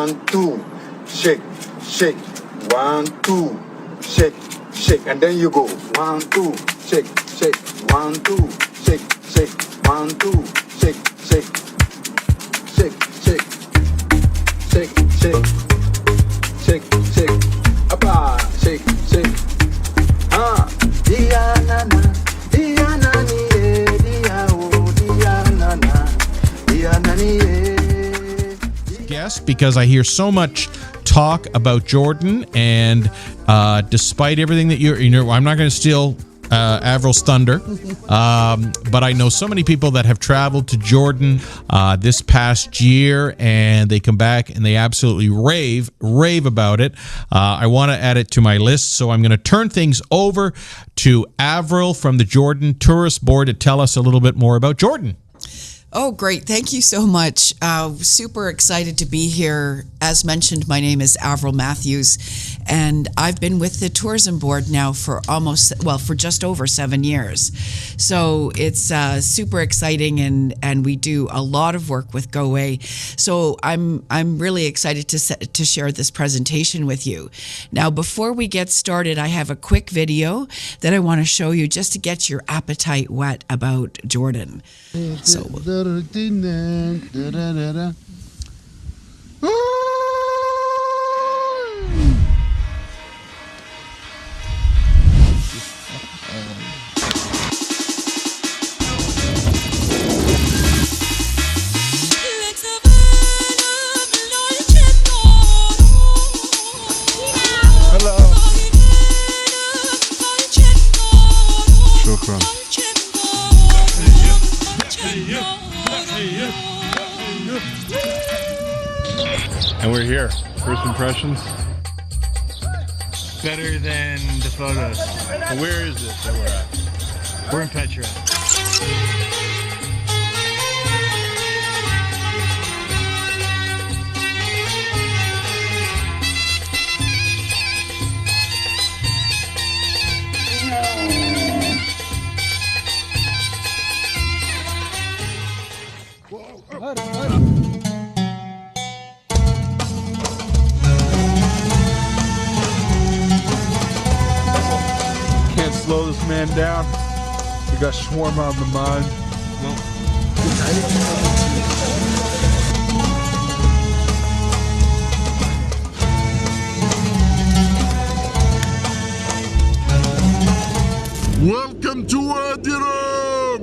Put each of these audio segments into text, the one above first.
1, 2, shake, shake, 1, 2, shake, shake, and then you go 1, 2, shake, shake, 1, 2, shake, shake, 1, 2, shake, shake, shake, shake, shake, shake, shake, shake, apa, shake, shake, dia nana, dia nani, dia oh, dia nana, dia nani. Guest, because I hear so much talk about Jordan, and despite everything that I'm not going to steal Avril's thunder, but I know so many people that have traveled to Jordan this past year, and they come back and they absolutely rave about it. I want to add it to my list, so I'm going to turn things over to Avril from the Jordan Tourist Board to tell us a little bit more about Jordan. Oh, great. Thank you so much. Super excited to be here. As mentioned, my name is Avril Matthews, and I've been with the tourism board now for for just over 7 years. So it's super exciting, and we do a lot of work with Go Away. So I'm really excited to share this presentation with you. Now, before we get started, I have a quick video that I want to show you just to get your appetite wet about Jordan. So hello. Shukran. And we're here. First impressions? Better than the photos. And where is this that we're at? We're in Petra. Can't slow this man down. We got shawarma on the mind. Welcome to Wadi Rum!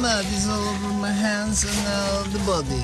mud is all over my hands and the body.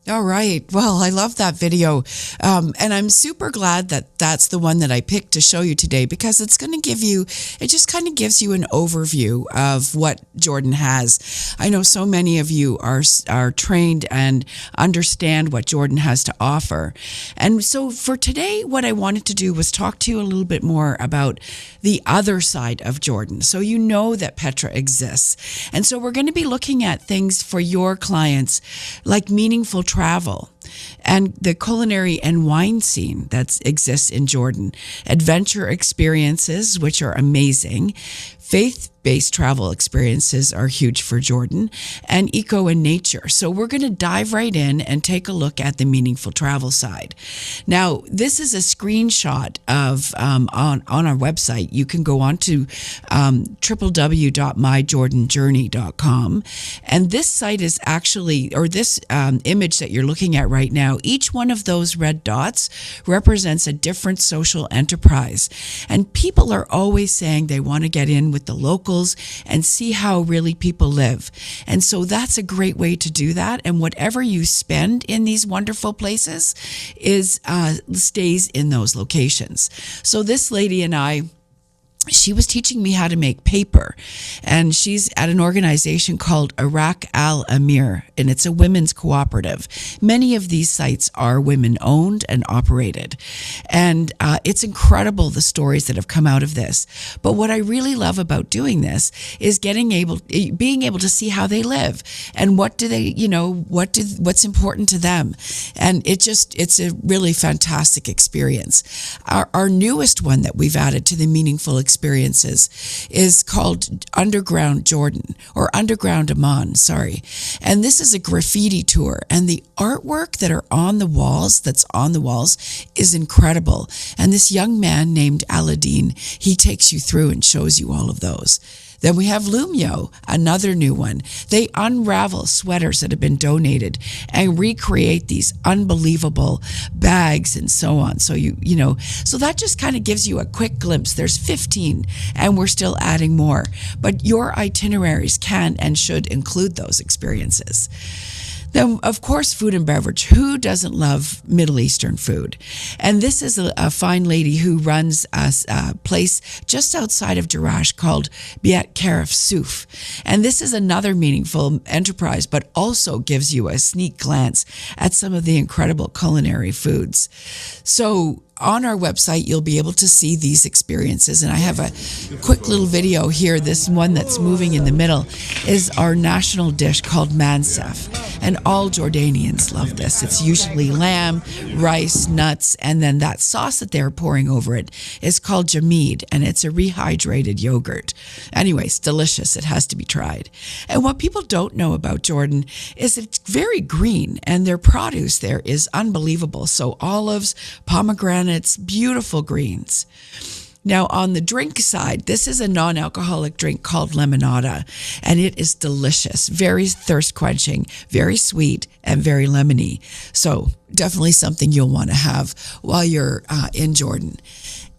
All right. Well, I love that video. And I'm super glad that that's the one that I picked to show you today, because it's going to give you, it just kind of gives you an overview of what Jordan has. I know so many of you are trained and understand what Jordan has to offer. And so for today, what I wanted to do was talk to you a little bit more about the other side of Jordan. So you know that Petra exists. And so we're going to be looking at things for your clients like meaningful travel. and the culinary and wine scene that exists in Jordan, adventure experiences, which are amazing, faith-based travel experiences are huge for Jordan, and eco and nature. So we're going to dive right in and take a look at the meaningful travel side. Now, this is a screenshot of on our website. You can go on to www.myjordanjourney.com, and this site is actually, or this image that you're looking at right now, each one of those red dots represents a different social enterprise, and people are always saying they want to get in with the locals and see how really people live. And so that's a great way to do that. And whatever you spend in these wonderful places is stays in those locations. So this lady and I, she was teaching me how to make paper, and she's at an organization called Iraq Al Amir, and it's a women's cooperative. Many of these sites are women owned and operated, and it's incredible the stories that have come out of this. But what I really love about doing this is being able to see how they live and what do they, what's important to them, and it's a really fantastic experience. Our newest one that we've added to the meaningful experiences is called Underground Jordan, or Underground Amman, sorry. And this is a graffiti tour, and the artwork that's on the walls is incredible. And this young man named Aladdin, he takes you through and shows you all of those. Then we have Lumio, another new one. They unravel sweaters that have been donated and recreate these unbelievable bags and so on. So so that just kind of gives you a quick glimpse. There's 15 and we're still adding more, but your itineraries can and should include those experiences. Then, of course, food and beverage. Who doesn't love Middle Eastern food? And this is a fine lady who runs a place just outside of Jerash called Biat Karif Souf. And this is another meaningful enterprise, but also gives you a sneak glance at some of the incredible culinary foods. So on our website, you'll be able to see these experiences. And I have a quick little video here. This one that's moving in the middle is our national dish called mansef. And all Jordanians love this. It's usually lamb, rice, nuts, and then that sauce that they're pouring over it is called jamid, and it's a rehydrated yogurt. Anyways, delicious. It has to be tried. And what people don't know about Jordan is it's very green, and their produce there is unbelievable. So olives, pomegranates, beautiful greens. Now, on the drink side, this is a non-alcoholic drink called lemonada, and it is delicious, very thirst-quenching, very sweet, and very lemony. So definitely something you'll want to have while you're in Jordan.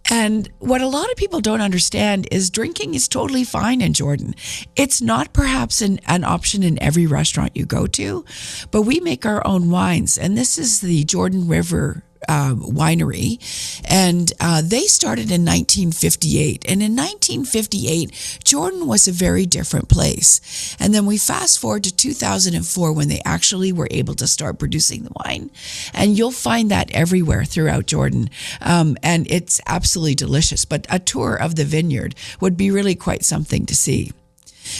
And what a lot of people don't understand is drinking is totally fine in Jordan. It's not perhaps an option in every restaurant you go to, but we make our own wines, and this is the Jordan River winery, and they started in 1958. And in 1958, Jordan was a very different place. And then we fast forward to 2004 when they actually were able to start producing the wine. And you'll find that everywhere throughout Jordan. And it's absolutely delicious. But a tour of the vineyard would be really quite something to see.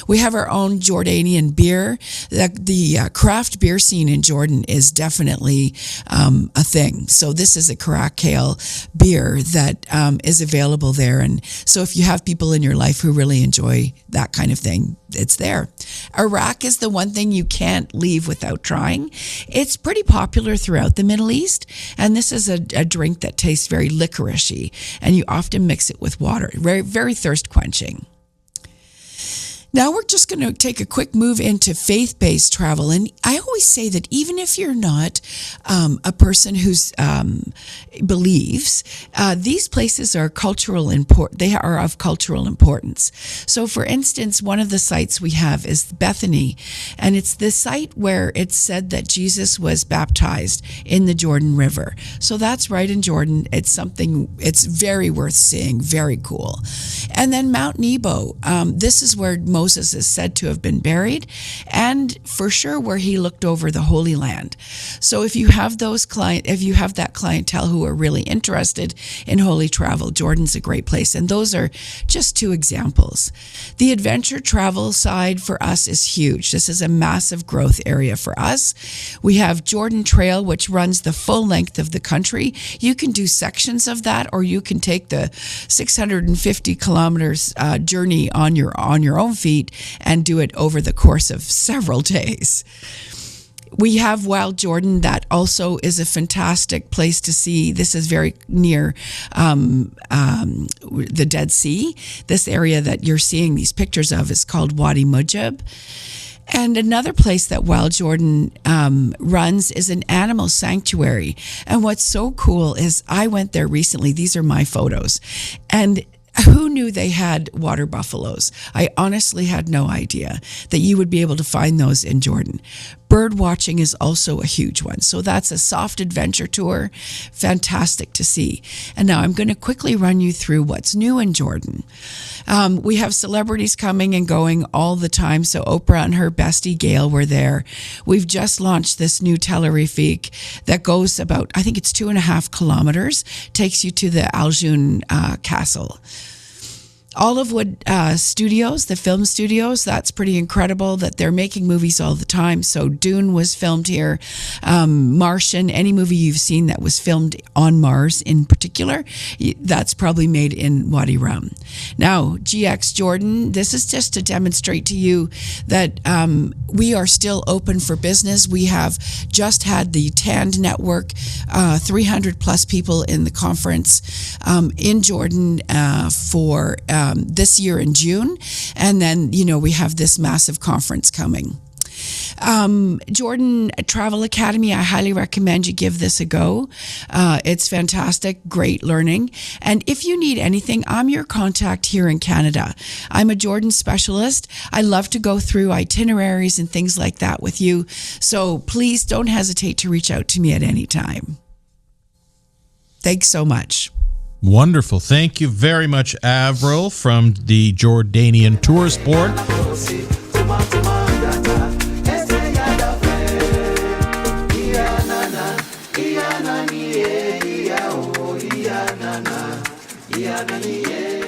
We have our own Jordanian beer. The craft beer scene in Jordan is definitely a thing. So this is a Caracal beer that is available there. And so if you have people in your life who really enjoy that kind of thing, it's there. Iraq is the one thing you can't leave without trying. It's pretty popular throughout the Middle East. And this is a drink that tastes very licorice-y. And you often mix it with water. Very, very thirst quenching. Now we're just going to take a quick move into faith-based travel. And I always say that even if you're not a person who's believes, these places are they are of cultural importance. So for instance, one of the sites we have is Bethany, and it's the site where it's said that Jesus was baptized in the Jordan River. So that's right in Jordan. It's very worth seeing, very cool. And then Mount Nebo, this is where Moses is said to have been buried, and for sure where he looked over the Holy Land. So if you have that clientele who are really interested in holy travel, Jordan's a great place. And those are just two examples. The adventure travel side for us is huge. This is a massive growth area for us. We have Jordan Trail, which runs the full length of the country. You can do sections of that, or you can take the 650 kilometers journey on your own feet and do it over the course of several days. We have Wild Jordan, that also is a fantastic place to see. This is very near the Dead Sea. This area that you're seeing these pictures of is called Wadi Rum. And another place that Wild Jordan runs is an animal sanctuary. And what's so cool is I went there recently. These are my photos. And who knew they had water buffaloes? I honestly had no idea that you would be able to find those in Jordan. Bird watching is also a huge one. So that's a soft adventure tour. Fantastic to see. And now I'm going to quickly run you through what's new in Jordan. We have celebrities coming and going all the time. So Oprah and her bestie Gail were there. We've just launched this new Tellerifique that goes about, I think it's 2.5 kilometers, takes you to the Aljun Castle. Olivewood Studios, the film studios, that's pretty incredible that they're making movies all the time. So Dune was filmed here. Martian, any movie you've seen that was filmed on Mars in particular, that's probably made in Wadi Rum. Now, GX Jordan, this is just to demonstrate to you that we are still open for business. We have just had the TAND network, 300 plus people in the conference in Jordan for this year in June. And then, we have this massive conference coming. Jordan Travel Academy, I highly recommend you give this a go. It's fantastic, great learning. And if you need anything, I'm your contact here in Canada. I'm a Jordan specialist. I love to go through itineraries and things like that with you. So please don't hesitate to reach out to me at any time. Thanks so much. Wonderful. Thank you very much, Avril, from the Jordanian Tourist Board. Yeah.